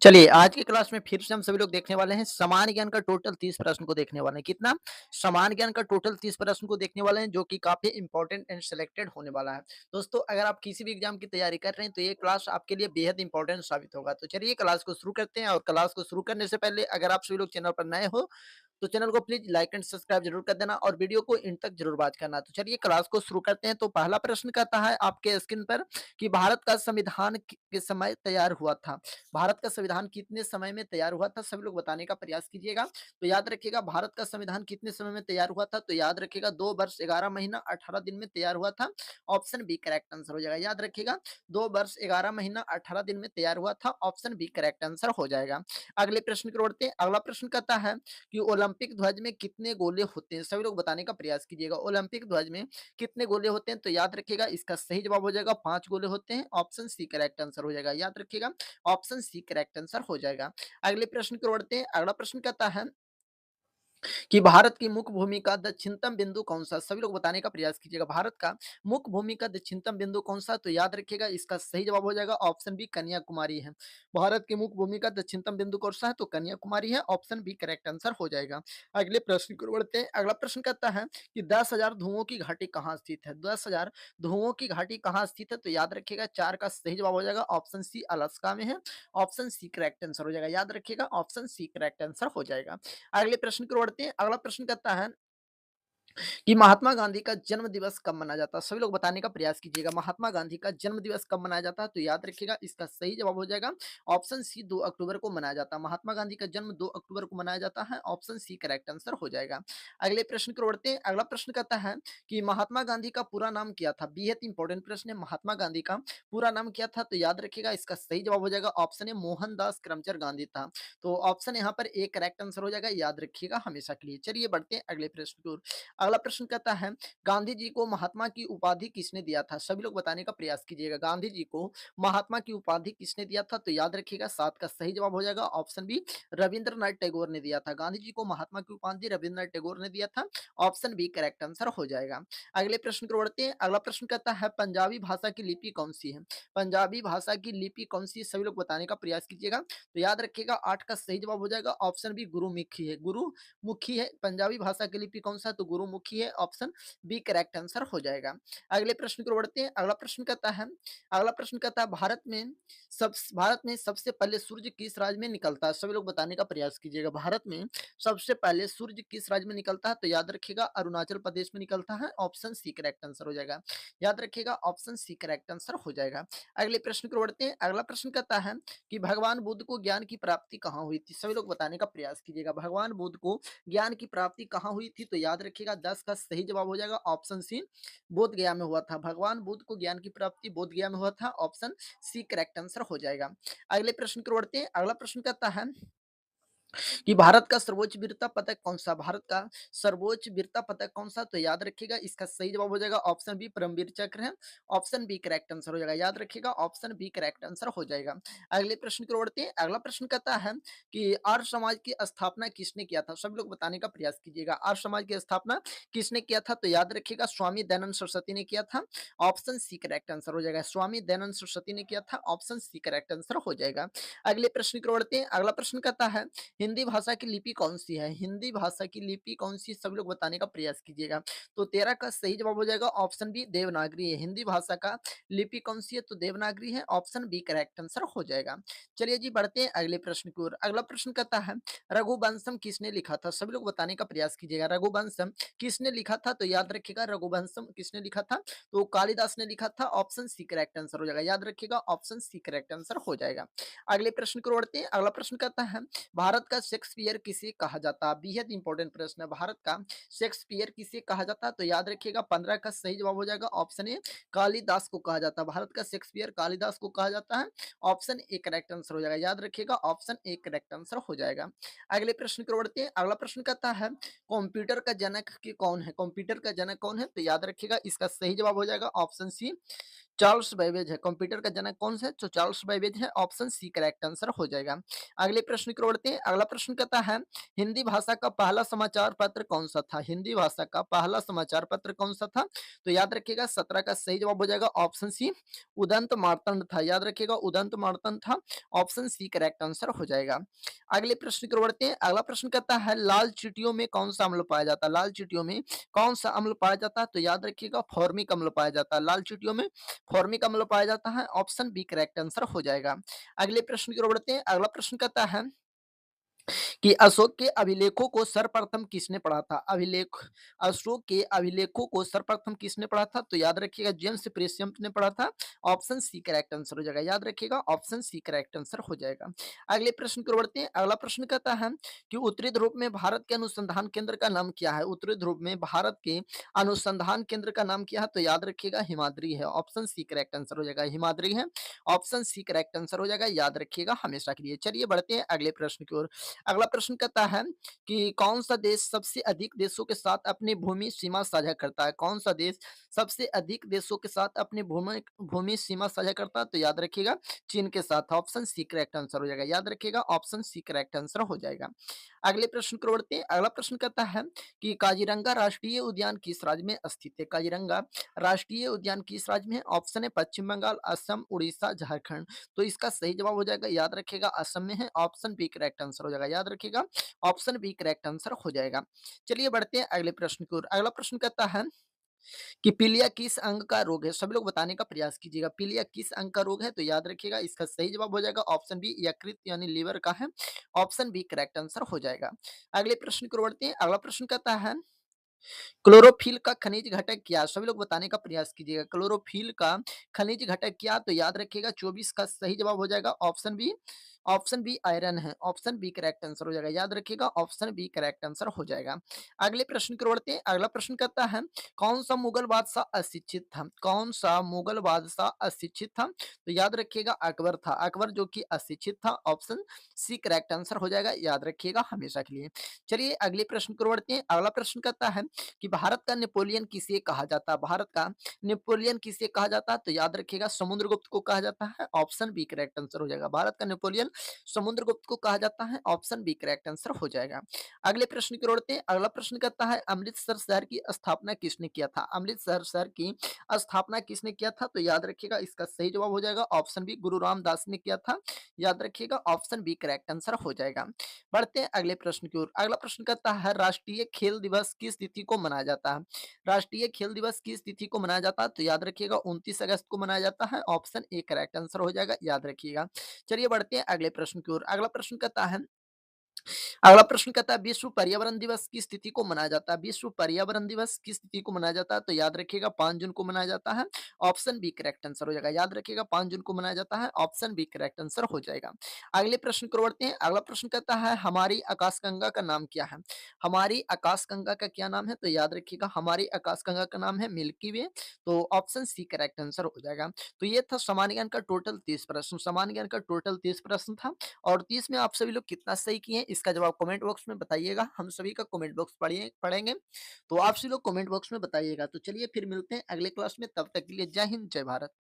चलिए, आज की क्लास में फिर से हम सभी लोग देखने वाले हैं सामान्य ज्ञान का टोटल 30 प्रश्न को देखने वाले हैं। कितना? सामान्य ज्ञान का टोटल 30 प्रश्न को देखने वाले हैं, जो कि काफ़ी इंपॉर्टेंट एंड सिलेक्टेड होने वाला है। दोस्तों, अगर आप किसी भी एग्जाम की तैयारी कर रहे हैं, तो ये क्लास आपके लिए बेहद इंपॉर्टेंट साबित होगा। तो चलिए क्लास को शुरू करते हैं और क्लास को शुरू करने से पहले अगर आप सभी लोग चैनल पर नए हो, तो चैनल को प्लीज लाइक एंड सब्सक्राइब जरूर कर देना और वीडियो को इन तक जरूर वॉच करना। तो चलिए क्लास को शुरू करते हैं। तो पहला प्रश्न कहता है आपके स्क्रीन पर कि भारत का संविधान किस समय तैयार हुआ था। भारत का संविधान कितने समय में तैयार हुआ था, सभी लोग बताने का प्रयास कीजिएगा। तो याद रखिएगा, भारत का संविधान कितने समय में तैयार हुआ था, तो याद रखिएगा 2 वर्ष 11 महीना 18 दिन में तैयार हुआ था। ऑप्शन बी करेक्ट आंसर हो जाएगा। याद रखिएगा, 2 वर्ष 11 महीना 18 दिन में तैयार हुआ था। ऑप्शन बी करेक्ट आंसर हो जाएगा। अगले प्रश्न की ओर बढ़ते हैं। अगला प्रश्न कहता है कि ओलंपिक ध्वज में कितने गोले होते हैं, सभी लोग बताने का प्रयास कीजिएगा। ओलंपिक ध्वज में कितने गोले होते हैं, तो याद रखिएगा इसका सही जवाब हो जाएगा 5 गोले होते हैं। ऑप्शन सी करेक्ट आंसर हो जाएगा। याद रखिएगा, ऑप्शन सी करेक्ट आंसर हो जाएगा। अगले प्रश्न की ओर बढ़ते हैं। अगला प्रश्न कहता है कि भारत की मुख्य भूमि का दक्षिणतम बिंदु कौन सा, सभी लोग बताने का प्रयास कीजिएगा। भारत का मुख्य भूमि का दक्षिणतम बिंदु कौन सा, तो याद रखिएगा इसका सही जवाब हो जाएगा ऑप्शन बी कन्याकुमारी है। भारत की मुख्य भूमि का दक्षिणतम बिंदु कौन सा है, तो कन्याकुमारी है। ऑप्शन बी करेक्ट आंसर हो जाएगा। अगले प्रश्न की ओर बढ़ते हैं। अगला प्रश्न कहता है कि 10,000 धुओं की घाटी कहाँ स्थित है। 10,000 धुओं की घाटी कहाँ स्थित है, तो याद रखिएगा 4 का सही जवाब हो जाएगा ऑप्शन सी अलास्का में है। ऑप्शन सी करेक्ट आंसर हो जाएगा। याद रखिएगा, ऑप्शन सी करेक्ट आंसर हो जाएगा। अगले प्रश्न की ओर बढ़ते हैं। अगला प्रश्न कहता है कि महात्मा गांधी का जन्म दिवस कब मनाया जाता है, सभी लोग बताने का प्रयास कीजिएगा। महात्मा गांधी का जन्म दिवस कब मनाया जाता है, तो याद रखिएगा इसका सही जवाब हो जाएगा ऑप्शन सी 2 अक्टूबर को मनाया जाता है। महात्मा गांधी का जन्म 2 अक्टूबर को मनाया जाता है। ऑप्शन सी करेक्ट आंसर हो जाएगा। अगले प्रश्न की ओर बढ़ते हैं। अगला प्रश्न कहता है कि महात्मा गांधी का पूरा नाम क्या था। बेहद इंपॉर्टेंट प्रश्न है। महात्मा गांधी का पूरा नाम क्या था, तो याद रखिएगा इसका सही जवाब हो जाएगा ऑप्शन ए मोहनदास करमचंद गांधी था। तो ऑप्शन यहाँ पर एक करेक्ट आंसर हो जाएगा। याद रखिएगा हमेशा के लिए। चलिए बढ़ते हैं अगले प्रश्न की ओर। अगला प्रश्न कहता है गांधी जी को महात्मा की उपाधि किसने दिया था, सभी लोग बताने का प्रयास कीजिएगा। गांधी जी को महात्मा की उपाधि किसने दिया था, तो याद रखिएगा 7 का सही जवाब हो जाएगा ऑप्शन बी रविंद्रनाथ टैगोर ने दिया था। गांधी जी को महात्मा की उपाधि रविंद्रनाथ टैगोर ने दिया था। ऑप्शन बी करेक्ट आंसर हो जाएगा। अगले प्रश्न की ओर बढ़ते हैं। अगला प्रश्न कहता है पंजाबी भाषा की लिपि कौन सी है। पंजाबी भाषा की लिपि कौन सी है, सभी लोग बताने का प्रयास कीजिएगा। तो याद रखिएगा 8 का सही जवाब हो जाएगा ऑप्शन बी गुरुमुखी है। गुरुमुखी है पंजाबी भाषा की लिपि कौन सा, तो गुरुमुखी है। ऑप्शन बी करेक्ट आंसर हो जाएगा। अगले प्रश्न की ओर बढ़ते हैं। अगला प्रश्न कहता है भारत में सबसे पहले सूर्य किस राज्य में निकलता है, सभी लोग बताने का प्रयास कीजिएगा। भारत में सबसे पहले सूर्य किस राज्य में निकलता है, तो याद रखिएगा अरुणाचल प्रदेश में निकलता है। ऑप्शन सी करेक्ट आंसर हो जाएगा। याद रखिएगा ऑप्शन सी करेक्ट आंसर हो जाएगा। अगले प्रश्न की ओर बढ़ते हैं। अगला प्रश्न कहता है कि भगवान बुद्ध को ज्ञान की प्राप्ति कहाँ हुई थी, सभी लोग बताने का प्रयास कीजिएगा। भगवान बुद्ध को ज्ञान की प्राप्ति कहाँ हुई थी, तो याद रखिएगा 10 का सही जवाब हो जाएगा ऑप्शन सी बोध गया में हुआ था। भगवान बुद्ध को ज्ञान की प्राप्ति बोध गया में हुआ था। ऑप्शन सी करेक्ट आंसर हो जाएगा। अगले प्रश्न की ओर बढ़ते हैं। अगला प्रश्न कहता है कि भारत का सर्वोच्च वीरता पदक कौन सा, भारत का सर्वोच्च वीरता पदक कौन सा, तो याद रखिएगा इसका सही जवाब हो जाएगा ऑप्शन बी परमवीर चक्र है। ऑप्शन बी करेक्ट आंसर हो जाएगा। याद रखिएगा ऑप्शन बी करेक्ट आंसर हो जाएगा। अगले प्रश्न की ओर बढ़ते हैं। अगला प्रश्न कहता है कि आर्य समाज की स्थापना किसने किया था, सभी लोग बताने का प्रयास कीजिएगा। आर्य समाज की स्थापना किसने किया था, तो याद रखिएगा स्वामी दयानंद सरस्वती ने किया था। ऑप्शन सी करेक्ट आंसर हो जाएगा। स्वामी दयानंद सरस्वती ने किया था। ऑप्शन सी करेक्ट आंसर हो जाएगा। अगले प्रश्न की ओर बढ़ते हैं। अगला प्रश्न कहता है हिंदी भाषा की लिपि कौन सी है, हिंदी भाषा की लिपि कौन सी, सब लोग बताने का प्रयास कीजिएगा। तो 13 का सही जवाब हो जाएगा ऑप्शन बी देवनागरी है। हिंदी भाषा का लिपि कौन सी है, तो देवनागरी है। ऑप्शन बी करेक्ट आंसर हो जाएगा। चलिए जी बढ़ते हैं अगले प्रश्न की ओर। अगला प्रश्न कहता है रघुवंशम किसने लिखा था, सभी लोग बताने का प्रयास कीजिएगा। रघुवंशम किसने लिखा था, तो याद रखिएगा रघुवंशम किसने लिखा था, तो कालिदास ने लिखा था। ऑप्शन सी करेक्ट आंसर हो जाएगा। याद रखिएगा ऑप्शन सी करेक्ट आंसर हो जाएगा। अगले प्रश्न की ओर बढ़ते हैं। अगला प्रश्न कहता है भारत का शेक्सपियर किसे कहा जाता है, बेहद इंपॉर्टेंट प्रश्न है। भारत का शेक्सपियर किसे कहा जाता है, तो याद रखिएगा 15 का सही जवाब हो जाएगा ऑप्शन ए कालिदास को कहा जाता है। भारत का शेक्सपियर कालिदास को कहा जाता है। ऑप्शन ए करेक्ट आंसर हो जाएगा। याद रखिएगा ऑप्शन ए करेक्ट आंसर हो जाएगा। अगले प्रश्न की ओर बढ़ते हैं। अगला प्रश्न कहता है कंप्यूटर का जनक कौन है, कंप्यूटर का जनक कौन है, तो याद रखिएगा इसका सही जवाब हो जाएगा ऑप्शन सी चार्ल्स बेबेज है। कंप्यूटर का जनक कौन सा है? तो चार्ल्स बेबेज है। ऑप्शन सी करेक्ट आंसर हो जाएगा। अगले प्रश्न की ओर बढ़ते हैं। अगला प्रश्न कहता है हिंदी भाषा का पहला समाचार पत्र कौन सा था? हिंदी भाषा का पहला समाचार पत्र कौन सा था? तो याद रखिएगा 17 का सही जवाब हो जाएगा ऑप्शन सी उदंत मार्तंड था। याद रखिएगा उदंत मार्तंड था। ऑप्शन सी करेक्ट आंसर हो जाएगा। अगले प्रश्न की ओर बढ़ते हैं। अगला प्रश्न कहता है लाल चींटियों में कौन सा अम्ल पाया जाता है? लाल चींटियों में कौन सा अम्ल पाया जाता है? तो याद रखिएगा फॉर्मिक अम्ल पाया जाता है। लाल चींटियों में फॉर्मिक अम्ल पाया जाता है। ऑप्शन बी करेक्ट आंसर हो जाएगा। अगले प्रश्न की ओर बढ़ते हैं। अगला प्रश्न कहता है कि अशोक के अभिलेखों को सर्वप्रथम किसने पढ़ा था? अशोक के अभिलेखों को सर्वप्रथम किसने पढ़ा था? तो याद रखिएगा जेम्स प्रेसियम ने पढ़ा था। ऑप्शन सी करेक्ट आंसर हो जाएगा। याद रखिएगा ऑप्शन सी करेक्ट आंसर हो जाएगा। अगले प्रश्न की ओर बढ़ते हैं। अगला प्रश्न कहता है कि उत्तरी ध्रुव में भारत के अनुसंधान केंद्र का नाम क्या है? उत्तरी ध्रुव में भारत के अनुसंधान केंद्र का नाम क्या है? तो याद रखिएगा हिमाद्री है। ऑप्शन सी करेक्ट आंसर हो जाएगा। हिमाद्री है। ऑप्शन सी करेक्ट आंसर हो जाएगा। याद रखिएगा हमेशा के लिए। चलिए बढ़ते हैं अगले प्रश्न की ओर। अगला प्रश्न कहता है कि कौन सा देश सबसे अधिक देशों के साथ अपनी भूमि सीमा साझा करता है? कौन सा देश सबसे अधिक देशों के साथ अपनी भूमि भूमि सीमा साझा करता है? तो याद रखिएगा चीन के साथ। ऑप्शन सी करेक्ट आंसर हो जाएगा। याद रखिएगा ऑप्शन सी करेक्ट आंसर हो जाएगा। अगले प्रश्न की ओर बढ़ते हैं। अगला प्रश्न कहता है कि काजीरंगा राष्ट्रीय उद्यान किस राज्य में स्थित है? काजीरंगा राष्ट्रीय उद्यान किस राज्य में है? ऑप्शन है पश्चिम बंगाल, असम, उड़ीसा, झारखंड। तो इसका सही जवाब हो जाएगा याद रखिएगा असम में है। ऑप्शन बी करेक्ट आंसर हो जाएगा। याद रखिएगा ऑप्शन बी करेक्ट आंसर हो जाएगा। चलिए बढ़ते हैं अगले प्रश्न की ओर। अगला प्रश्न कहता है कि पीलिया किस अंग का रोग है? सभी लोग बताने का प्रयास कीजिएगा। पीलिया किस अंग का रोग है? तो याद रखिएगा इसका सही जवाब हो जाएगा ऑप्शन बी यकृत यानी लीवर का है। ऑप्शन बी करेक्ट आंसर हो जाएगा। अगले प्रश्न की ओर बढ़ते हैं। अगला प्रश्न कहता है क्लोरोफिल का खनिज घटक क्या? सभी लोग बताने का प्रयास कीजिएगा। क्लोरोफिल का खनिज घटक क्या? तो याद रखिएगा 24 का सही जवाब हो जाएगा option B. Option B iron है। ऑप्शन बी करेक्ट आंसर हो जाएगा। याद रखिएगा ऑप्शन बी करेक्ट आंसर हो जाएगा। अगले प्रश्न की ओर बढ़ते हैं। अगला प्रश्न कहता है कौन सा मुगल बादशाह अशिक्षित था? कौन सा मुगल बादशाह अशिक्षित था? तो याद रखिएगा अकबर था। अकबर जो कि अशिक्षित था। ऑप्शन सी करेक्ट आंसर हो जाएगा। याद रखिएगा हमेशा के लिए। चलिए अगले प्रश्न की ओर बढ़ते हैं। अगला प्रश्न कहता है कि भारत का नेपोलियन किसे कहा जाता है? भारत का नेपोलियन किसे कहा जाता है? तो याद रखिएगा समुद्रगुप्त को कहा जाता है। ऑप्शन बी करेक्ट आंसर हो जाएगा। भारत का नेपोलियन समुद्रगुप्त को कहा जाता है। ऑप्शन बी करेक्ट आंसर हो जाएगा। अगले प्रश्न की ओर बढ़ते हैं। अगला प्रश्न कहता है अमृतसर शहर की स्थापना किसने किया था? अमृतसर शहर की स्थापना किसने किया था? तो याद रखिएगा इसका सही जवाब हो जाएगा ऑप्शन बी गुरु रामदास ने किया था। याद रखिएगा ऑप्शन बी करेक्ट आंसर हो जाएगा। बढ़ते हैं अगले प्रश्न की ओर। अगला प्रश्न कहता है राष्ट्रीय खेल दिवस किस तिथि को मनाया जाता है? राष्ट्रीय खेल दिवस किस तिथि को मनाया जाता है? तो याद रखिएगा 29 अगस्त को मनाया जाता है। ऑप्शन ए करेक्ट आंसर हो जाएगा। याद रखिएगा। चलिए बढ़ते हैं अगले प्रश्न की ओर। अगला प्रश्न कहता है अगला प्रश्न कहता है विश्व पर्यावरण दिवस किस तिथि को मनाया जाता है? विश्व पर्यावरण दिवस किस तिथि को मनाया जाता है? तो याद रखिएगा 5 जून को मनाया जाता है। ऑप्शन बी करेक्ट आंसर हो जाएगा। याद रखिएगा 5 जून को मनाया जाता है। ऑप्शन बी करेक्ट आंसर हो जाएगा। अगले प्रश्न की ओर बढ़ते हैं। अगला प्रश्न कहता है हमारी आकाशगंगा का नाम क्या है? हमारी आकाशगंगा का क्या नाम है? तो याद रखिएगा हमारी आकाशगंगा का नाम है मिल्की वे। तो ऑप्शन सी करेक्ट आंसर हो जाएगा। तो ये था सामान्य ज्ञान का टोटल 30 प्रश्न। सामान्य ज्ञान का टोटल 30 प्रश्न था। और 30 में आप सभी लोग कितना सही किए हैं इसका जवाब कमेंट बॉक्स में बताइएगा। हम सभी का कमेंट बॉक्स पढ़ेंगे। तो आप सभी लोग कमेंट बॉक्स में बताइएगा। तो चलिए फिर मिलते हैं अगले क्लास में। तब तक के लिए जय हिंद जय भारत।